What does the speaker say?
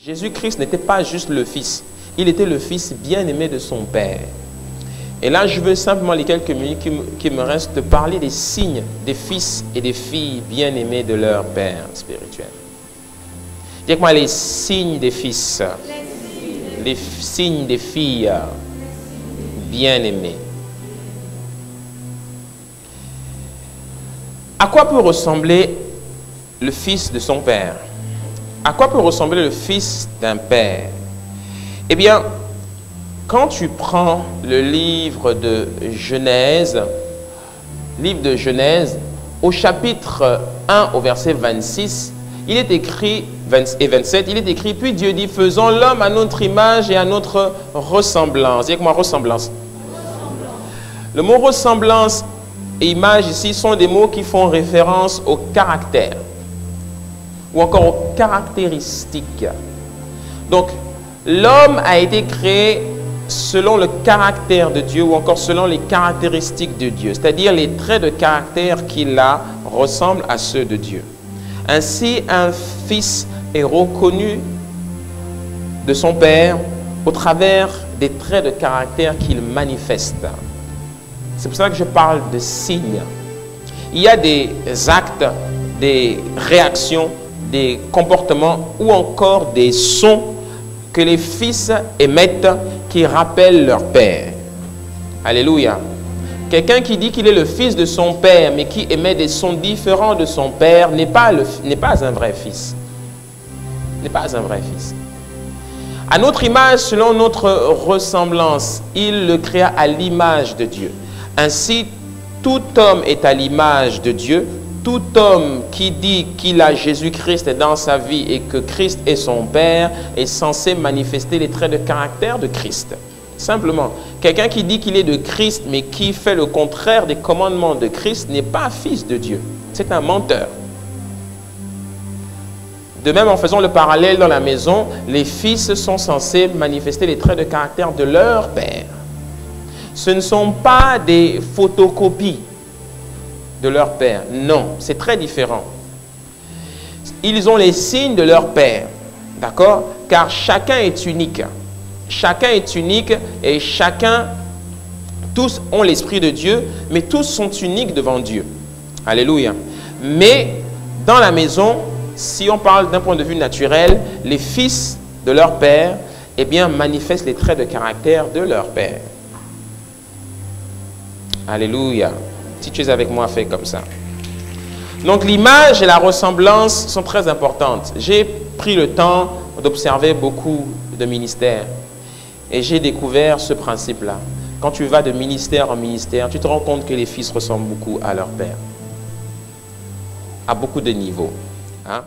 Jésus-Christ n'était pas juste le Fils, il était le Fils bien-aimé de son Père. Et là, je veux simplement les quelques minutes qui me restent de parler des signes des fils et des filles bien-aimés de leur Père spirituel. Dites-moi les signes des fils, les signes des filles bien-aimées. À quoi peut ressembler le fils de son père? À quoi peut ressembler le fils d'un père? Eh bien, quand tu prends le livre de Genèse, au chapitre 1 au verset 26, il est écrit, et 27, il est écrit, puis Dieu dit, faisons l'homme à notre image et à notre ressemblance. Dis avec moi, ressemblance. Le mot ressemblance et image ici sont des mots qui font référence au caractère ou encore aux caractéristiques. Donc, l'homme a été créé selon le caractère de Dieu ou encore selon les caractéristiques de Dieu, c'est-à-dire les traits de caractère qu'il a ressemblent à ceux de Dieu. Ainsi, un fils est reconnu de son père au travers des traits de caractère qu'il manifeste. C'est pour ça que je parle de signes. Il y a des actes, des réactions, des comportements ou encore des sons que les fils émettent qui rappellent leur père. Alléluia. Quelqu'un qui dit qu'il est le fils de son père, mais qui émet des sons différents de son père, n'est pas un vrai fils. N'est pas un vrai fils. À notre image, selon notre ressemblance, il le créa à l'image de Dieu. Ainsi, tout homme est à l'image de Dieu. Tout homme qui dit qu'il a Jésus-Christ dans sa vie et que Christ est son Père est censé manifester les traits de caractère de Christ. Simplement, quelqu'un qui dit qu'il est de Christ mais qui fait le contraire des commandements de Christ n'est pas fils de Dieu. C'est un menteur. De même, en faisant le parallèle dans la maison, les fils sont censés manifester les traits de caractère de leur Père. Ce ne sont pas des photocopies de leur père. Non, c'est très différent. Ils ont les signes de leur père. D'accord? Car chacun est unique. Chacun est unique et tous ont l'Esprit de Dieu, mais tous sont uniques devant Dieu. Alléluia. Mais dans la maison, si on parle d'un point de vue naturel, les fils de leur père, eh bien, manifestent les traits de caractère de leur père. Alléluia. Si tu es avec moi, fais comme ça. Donc l'image et la ressemblance sont très importantes. J'ai pris le temps d'observer beaucoup de ministères et j'ai découvert ce principe-là. Quand tu vas de ministère en ministère, tu te rends compte que les fils ressemblent beaucoup à leur père. À beaucoup de niveaux. Hein?